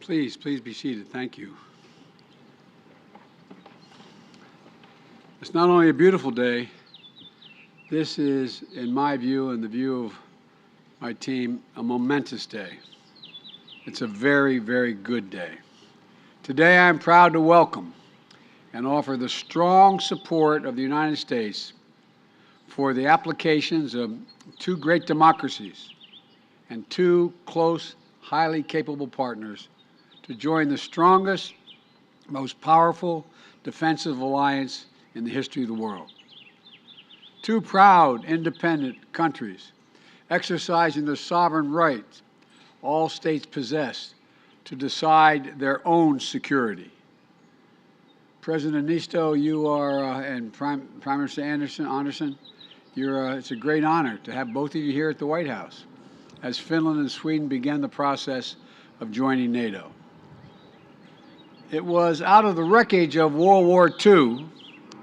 Please be seated. Thank you. It's not only a beautiful day, this is, in my view and the view of my team, a momentous day. It's a very, very good day. Today I'm proud to welcome and offer the strong support of the United States for the applications of two great democracies and two close, highly capable partners to join the strongest, most powerful defensive alliance in the history of the world. Two proud, independent countries exercising the sovereign rights all states possess to decide their own security. President Niinisto, you are, and Prime Minister Andersson, it's a great honor to have both of you here at the White House as Finland and Sweden began the process of joining NATO. It was out of the wreckage of World War II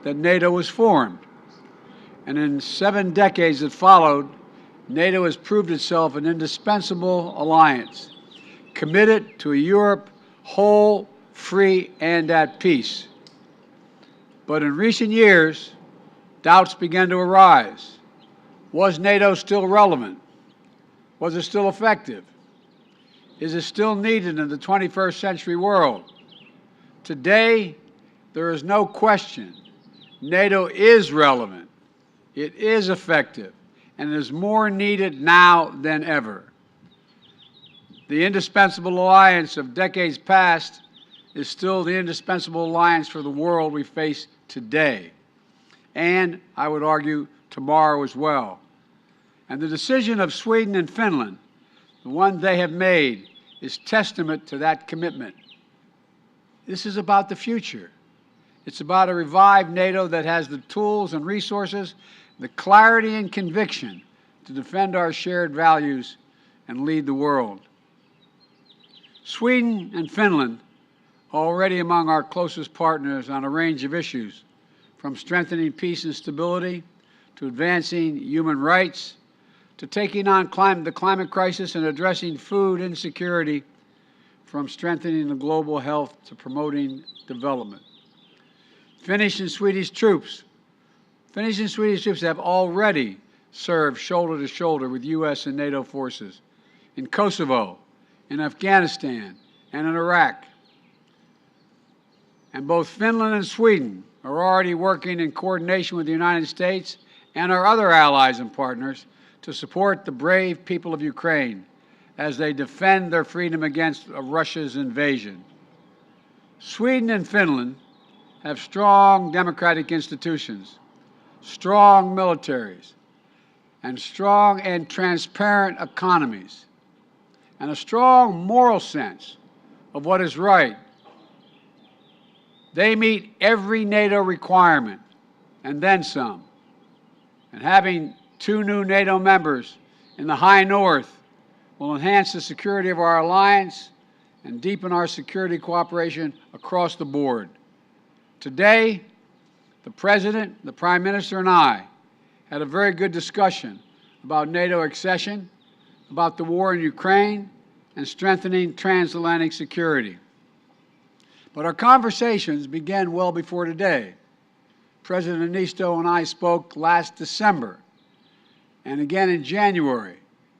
that NATO was formed, and in 7 decades that followed, NATO has proved itself an indispensable alliance, committed to a Europe whole, free, and at peace. But in recent years, doubts began to arise. Was NATO still relevant? Was it still effective? Is it still needed in the 21st century world? Today, there is no question NATO is relevant, it is effective, and it is more needed now than ever. The indispensable alliance of decades past is still the indispensable alliance for the world we face today, and I would argue tomorrow as well. And the decision of Sweden and Finland, the one they have made, is testament to that commitment. This is about the future. It's about a revived NATO that has the tools and resources, the clarity and conviction to defend our shared values and lead the world. Sweden and Finland are already among our closest partners on a range of issues, from strengthening peace and stability, to advancing human rights, to taking on the climate crisis and addressing food insecurity, from strengthening the global health to promoting development. Finnish and Swedish troops have already served shoulder to shoulder with U.S. and NATO forces in Kosovo, in Afghanistan, and in Iraq. And both Finland and Sweden are already working in coordination with the United States and our other allies and partners to support the brave people of Ukraine as they defend their freedom against Russia's invasion. Sweden and Finland have strong democratic institutions, strong militaries, and strong and transparent economies, and a strong moral sense of what is right. They meet every NATO requirement, and then some. And having 2 new NATO members in the High North will enhance the security of our alliance and deepen our security cooperation across the board. Today, the President, the Prime Minister, and I had a very good discussion about NATO accession, about the war in Ukraine, and strengthening transatlantic security. But our conversations began well before today. President Niinisto and I spoke last December, and again in January,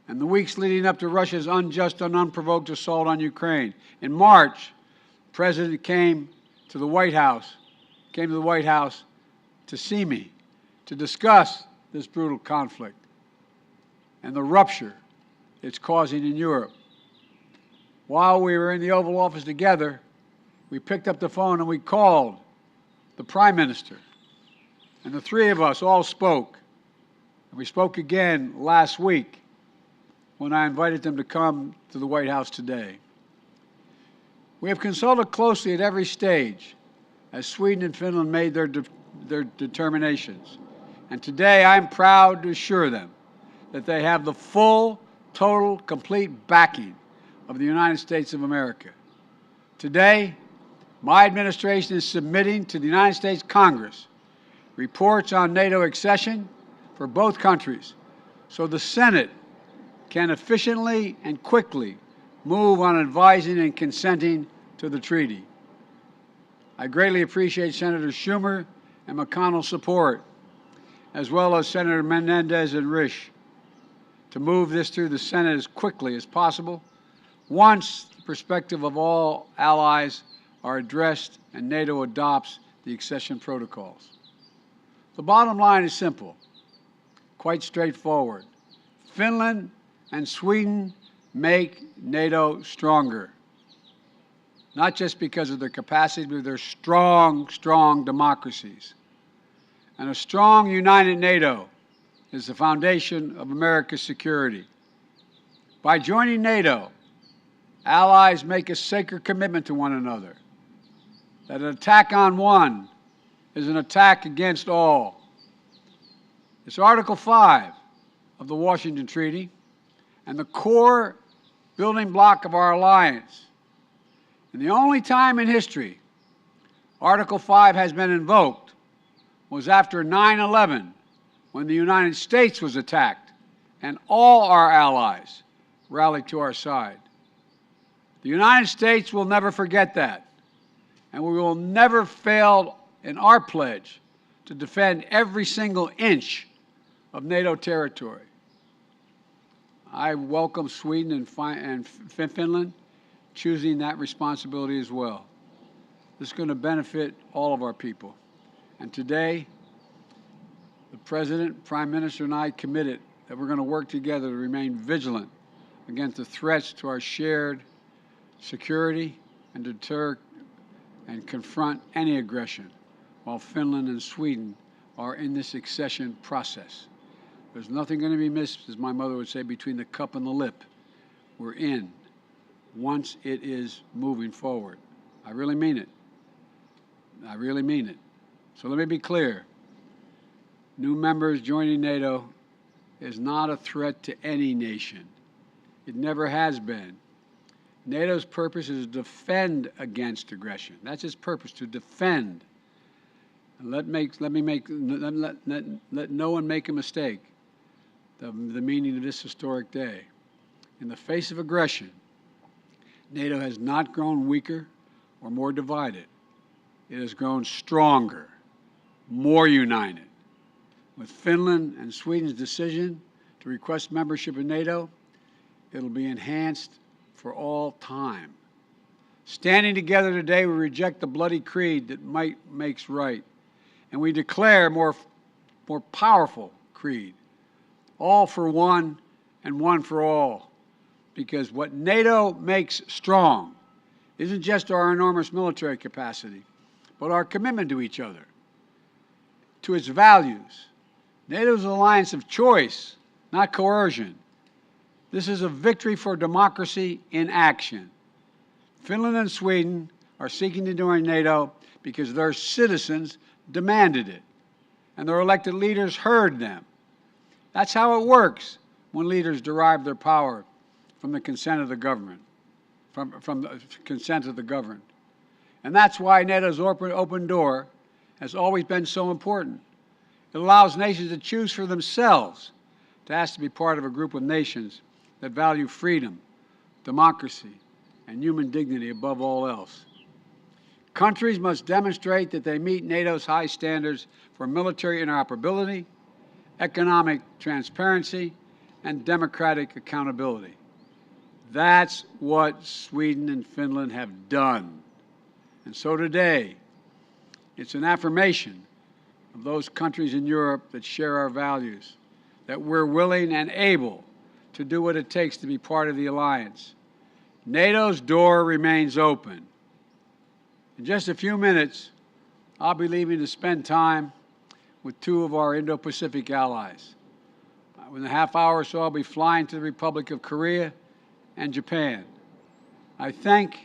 and the weeks leading up to Russia's unjust and unprovoked assault on Ukraine. In March, the President came to the White House to see me, to discuss this brutal conflict and the rupture it's causing in Europe. While we were in the Oval Office together, we picked up the phone and we called the Prime Minister, and the 3 of us all spoke. And we spoke again last week when I invited them to come to the White House today. We have consulted closely at every stage as Sweden and Finland made their determinations. And today I'm proud to assure them that they have the full, total, complete backing of the United States of America. Today, my administration is submitting to the United States Congress reports on NATO accession for both countries so the Senate can efficiently and quickly move on advising and consenting to the treaty. I greatly appreciate Senator Schumer and McConnell's support, as well as Senator Menendez and Risch, to move this through the Senate as quickly as possible once the perspective of all allies are addressed and NATO adopts the accession protocols. The bottom line is simple, quite straightforward. Finland and Sweden make NATO stronger, not just because of their capacity, but they're strong, strong democracies. And a strong, united NATO is the foundation of America's security. By joining NATO, allies make a sacred commitment to one another that an attack on one is an attack against all. It's Article 5 of the Washington Treaty and the core building block of our alliance. And the only time in history Article 5 has been invoked was after 9/11, when the United States was attacked and all our allies rallied to our side. The United States will never forget that, and we will never fail in our pledge to defend every single inch of NATO territory. I welcome Sweden and Finland choosing that responsibility as well. This is going to benefit all of our people. And today, the President, Prime Minister, and I committed that we're going to work together to remain vigilant against the threats to our shared security and deter and confront any aggression while Finland and Sweden are in this accession process. There's nothing going to be missed, as my mother would say, between the cup and the lip. We're in once it is moving forward. I really mean it. I really mean it. So let me be clear. New members joining NATO is not a threat to any nation. It never has been. NATO's purpose is to defend against aggression. That's its purpose, to defend. And let no one make a mistake. The meaning of this historic day. In the face of aggression, NATO has not grown weaker or more divided. It has grown stronger, more united. With Finland and Sweden's decision to request membership in NATO, it'll be enhanced for all time. Standing together today, we reject the bloody creed that might makes right, and we declare more powerful creed, all for one and one for all, because what NATO makes strong isn't just our enormous military capacity, but our commitment to each other, to its values. NATO is an alliance of choice, not coercion. This is a victory for democracy in action. Finland and Sweden are seeking to join NATO because their citizens demanded it, and their elected leaders heard them. That's how it works when leaders derive their power from the consent of the government, from the consent of the governed. And that's why NATO's open door has always been so important. It allows nations to choose for themselves to ask to be part of a group of nations that value freedom, democracy, and human dignity above all else. Countries must demonstrate that they meet NATO's high standards for military interoperability, economic transparency, and democratic accountability. That's what Sweden and Finland have done. And so today, it's an affirmation of those countries in Europe that share our values, that we're willing and able to do what it takes to be part of the alliance. NATO's door remains open. In just a few minutes, I'll be leaving to spend time with two of our Indo-Pacific allies. In a half hour or so, I'll be flying to the Republic of Korea and Japan. I thank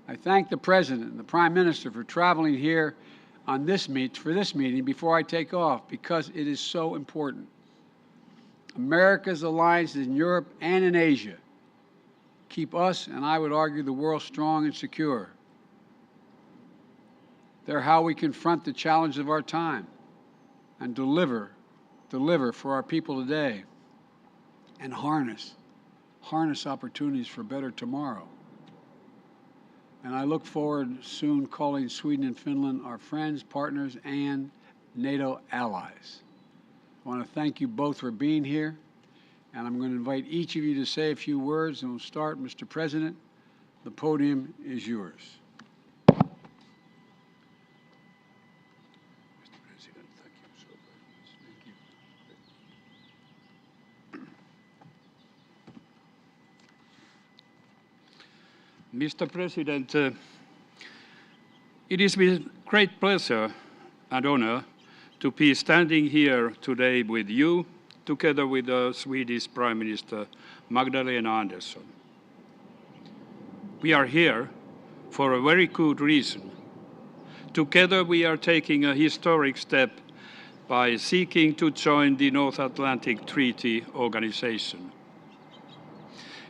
the President and the Prime Minister for traveling here on for this meeting before I take off, because it is so important. America's alliances in Europe and in Asia keep us, and I would argue the world, strong and secure. They're how we confront the challenge of our time and deliver for our people today, and harness harness opportunities for a better tomorrow. And I look forward soon calling Sweden and Finland our friends, partners, and NATO allies. I want to thank you both for being here, and I'm going to invite each of you to say a few words, and we'll start. Mr. President, the podium is yours. Mr. President, thank you so very much. Thank you. Mr. President, it is with great pleasure and honor to be standing here today with you, together with the Swedish Prime Minister Magdalena Andersson. We are here for a very good reason. Together we are taking a historic step by seeking to join the North Atlantic Treaty Organization.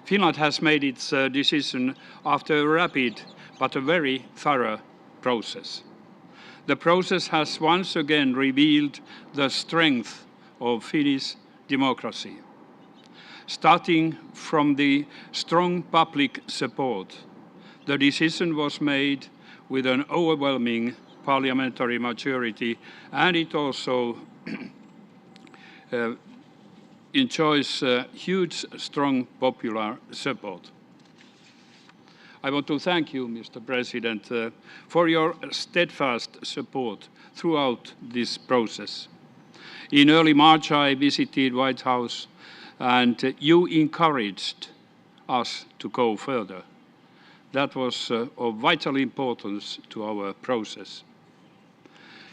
Finland has made its decision after a rapid but a very thorough process. The process has once again revealed the strength of Finnish democracy. Starting from the strong public support, the decision was made with an overwhelming parliamentary majority, and it also enjoys huge, strong popular support. I want to thank you, Mr. President, for your steadfast support throughout this process. In early March, I visited White House, and you encouraged us to go further. That was of vital importance to our process.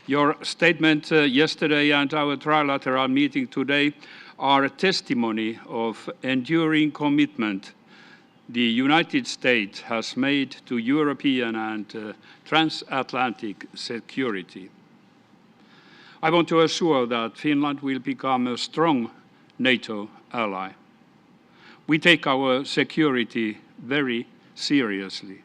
Your statement yesterday and our trilateral meeting today are a testimony of enduring commitment the United States has made to European and transatlantic security. I want to assure that Finland will become a strong NATO ally. We take our security very seriously.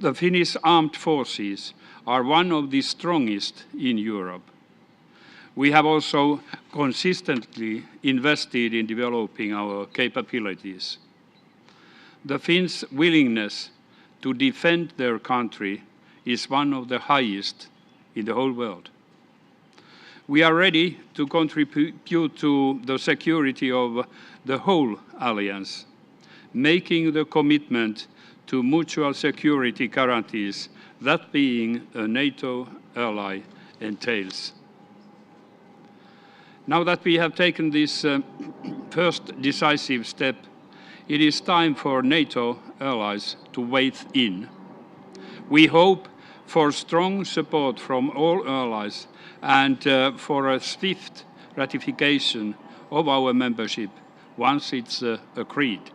The Finnish armed forces are one of the strongest in Europe. We have also consistently invested in developing our capabilities. The Finns' willingness to defend their country is one of the highest in the whole world. We are ready to contribute to the security of the whole alliance, making the commitment to mutual security guarantees that being a NATO ally entails. Now that we have taken this first decisive step, it is time for NATO allies to weigh in. We hope for strong support from all allies and for a swift ratification of our membership once it's agreed.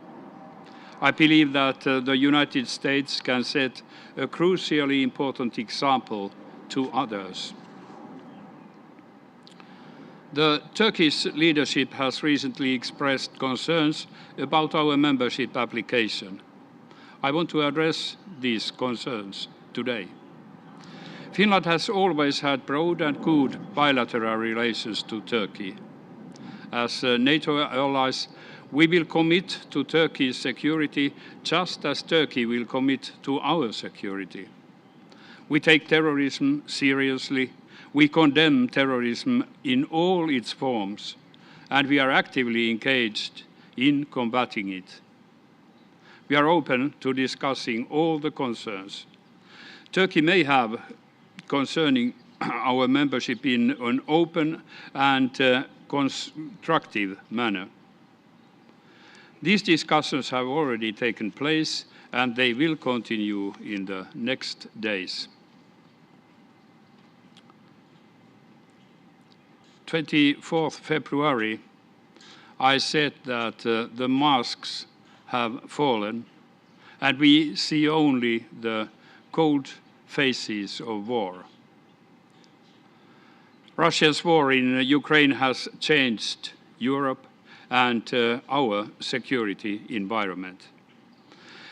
I believe that the United States can set a crucially important example to others. The Turkish leadership has recently expressed concerns about our membership application. I want to address these concerns today. Finland has always had broad and good bilateral relations to Turkey. As NATO allies, we will commit to Turkey's security just as Turkey will commit to our security. We take terrorism seriously. We condemn terrorism in all its forms, and we are actively engaged in combating it. We are open to discussing all the concerns Turkey may have concerning our membership in an open and constructive manner. These discussions have already taken place, and they will continue in the next days. 24th February, I said that the masks have fallen, and we see only the cold faces of war. Russia's war in Ukraine has changed Europe and our security environment.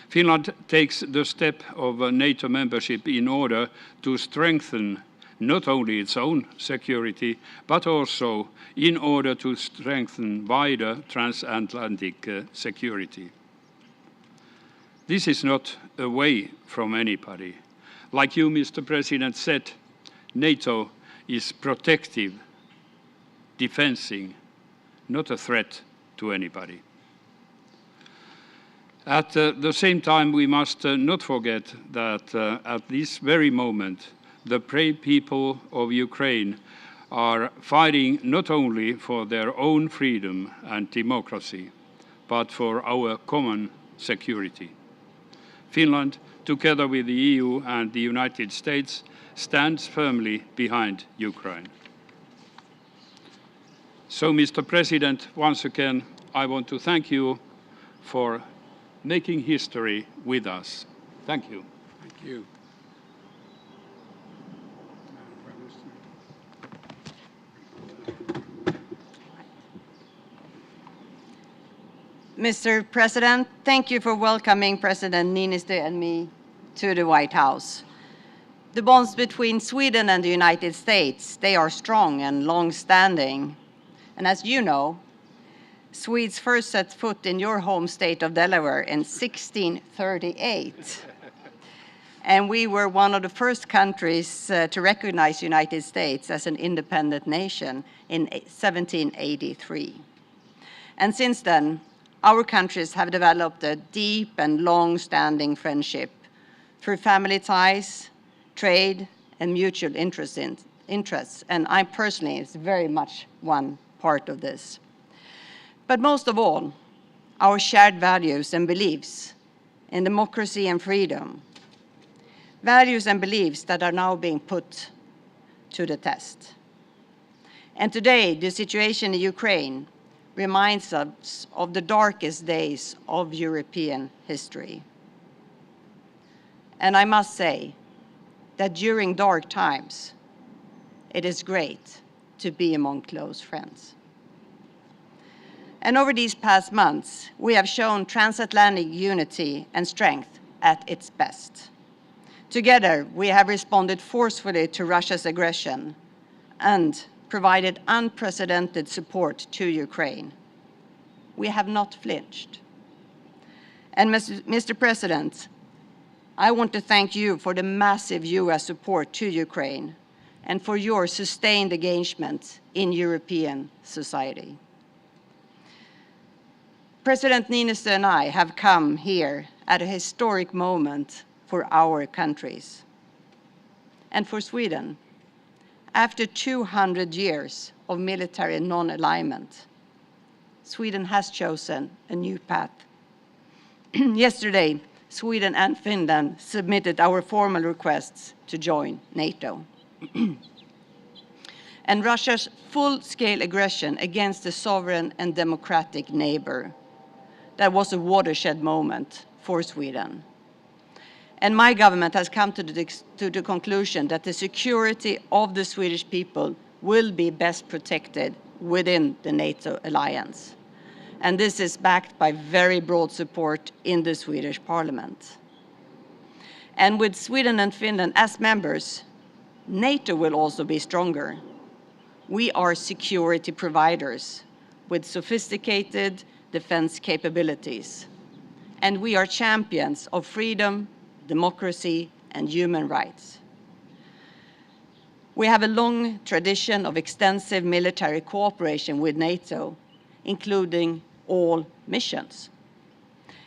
Finland takes the step of NATO membership in order to strengthen not only its own security, but also in order to strengthen wider transatlantic security. This is not away from anybody. Like you, Mr. President, said, NATO is protective, defending, not a threat to anybody. At the same time, we must not forget that at this very moment, the brave people of Ukraine are fighting not only for their own freedom and democracy, but for our common security. Finland, together with the EU and the United States, stands firmly behind Ukraine. So, Mr. President, once again, I want to thank you for making history with us. Thank you. Thank you. Mr. President, thank you for welcoming President Niinisto and me to the White House. The bonds between Sweden and the United States, they are strong and long-standing. And as you know, Swedes first set foot in your home state of Delaware in 1638. And we were one of the first countries to recognize the United States as an independent nation in 1783. And since then, our countries have developed a deep and long-standing friendship through family ties, trade, and mutual interests. And I personally is very much one part of this. But most of all, our shared values and beliefs in democracy and freedom. Values and beliefs that are now being put to the test. And today, the situation in Ukraine reminds us of the darkest days of European history. And I must say that during dark times, it is great to be among close friends. And over these past months, we have shown transatlantic unity and strength at its best. Together, we have responded forcefully to Russia's aggression and provided unprecedented support to Ukraine. We have not flinched. And Mr. President, I want to thank you for the massive US support to Ukraine and for your sustained engagement in European society. President Niinisto and I have come here at a historic moment for our countries. And for Sweden, after 200 years of military non-alignment, Sweden has chosen a new path. Yesterday, Sweden and Finland submitted our formal requests to join NATO. And Russia's full-scale aggression against a sovereign and democratic neighbor, that was a watershed moment for Sweden. And my government has come to the conclusion that the security of the Swedish people will be best protected within the NATO alliance. And this is backed by very broad support in the Swedish parliament. And with Sweden and Finland as members, NATO will also be stronger. We are security providers with sophisticated defense capabilities. And we are champions of freedom, democracy, and human rights. We have a long tradition of extensive military cooperation with NATO, including all missions.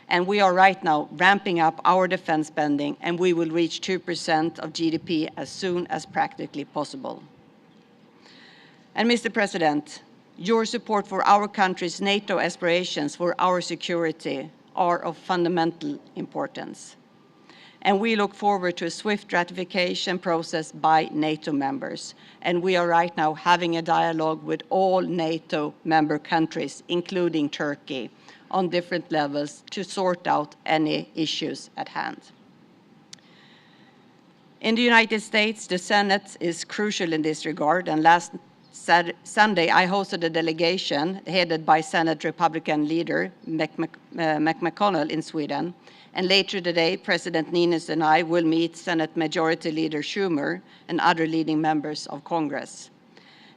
And we are right now ramping up our defense spending, and we will reach 2% of GDP as soon as practically possible. And Mr. President, your support for our country's NATO aspirations for our security are of fundamental importance. And we look forward to a swift ratification process by NATO members. And we are right now having a dialogue with all NATO member countries, including Turkey, on different levels to sort out any issues at hand. In the United States, the Senate is crucial in this regard, and last Sunday, I hosted a delegation headed by Senate Republican leader McConnell in Sweden. And later today, President Niinisto and I will meet Senate Majority Leader Schumer and other leading members of Congress.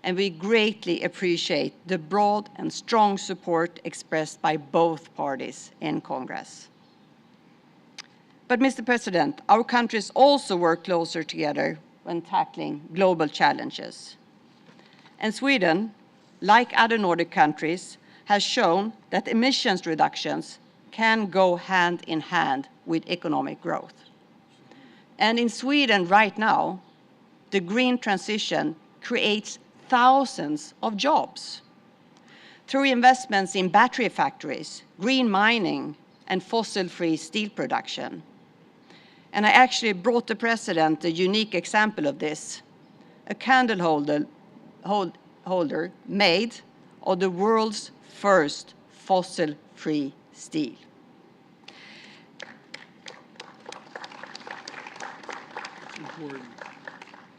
And we greatly appreciate the broad and strong support expressed by both parties in Congress. But, Mr. President, our countries also work closer together when tackling global challenges. And Sweden, like other Nordic countries, has shown that emissions reductions can go hand in hand with economic growth. And in Sweden right now, the green transition creates thousands of jobs through investments in battery factories, green mining, and fossil-free steel production. And I actually brought the President a unique example of this, a candle holder made of the world's first fossil-free steel.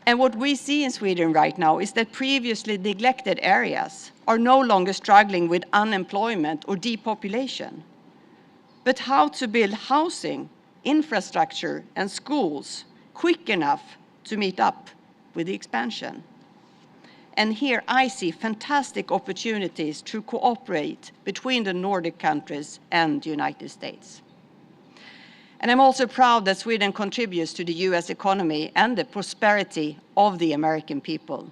And what we see in Sweden right now is that previously neglected areas are no longer struggling with unemployment or depopulation, but how to build housing, infrastructure, and schools quick enough to meet up with the expansion. And here I see fantastic opportunities to cooperate between the Nordic countries and the United States. And I'm also proud that Sweden contributes to the US economy and the prosperity of the American people.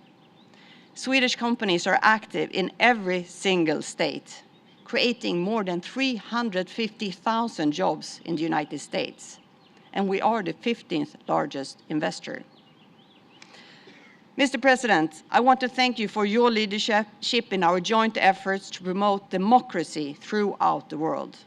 Swedish companies are active in every single state, creating more than 350,000 jobs in the United States. And we are the 15th largest investor. Mr. President, I want to thank you for your leadership in our joint efforts to promote democracy throughout the world.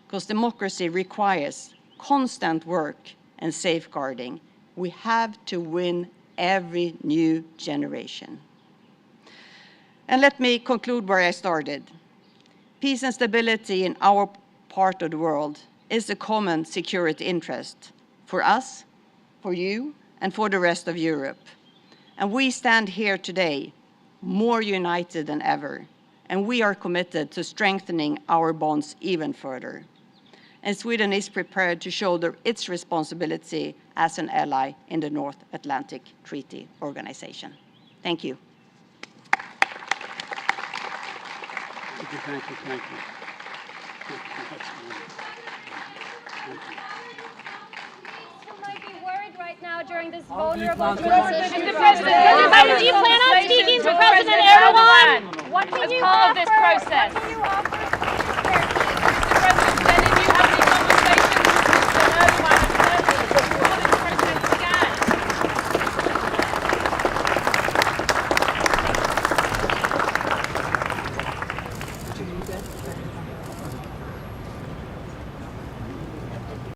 Because democracy requires constant work and safeguarding. We have to win every new generation. And let me conclude where I started. Peace and stability in our part of the world is a common security interest for us, for you, and for the rest of Europe. And we stand here today more united than ever, and we are committed to strengthening our bonds even further. And Sweden is prepared to shoulder its responsibility as an ally in the North Atlantic Treaty Organization. Thank you. Thank you, thank you, thank you. You might be worried right now during this vulnerable transition. Mr. President, do you plan on speaking to President Erdogan? What can you offer? This process? What can you offer?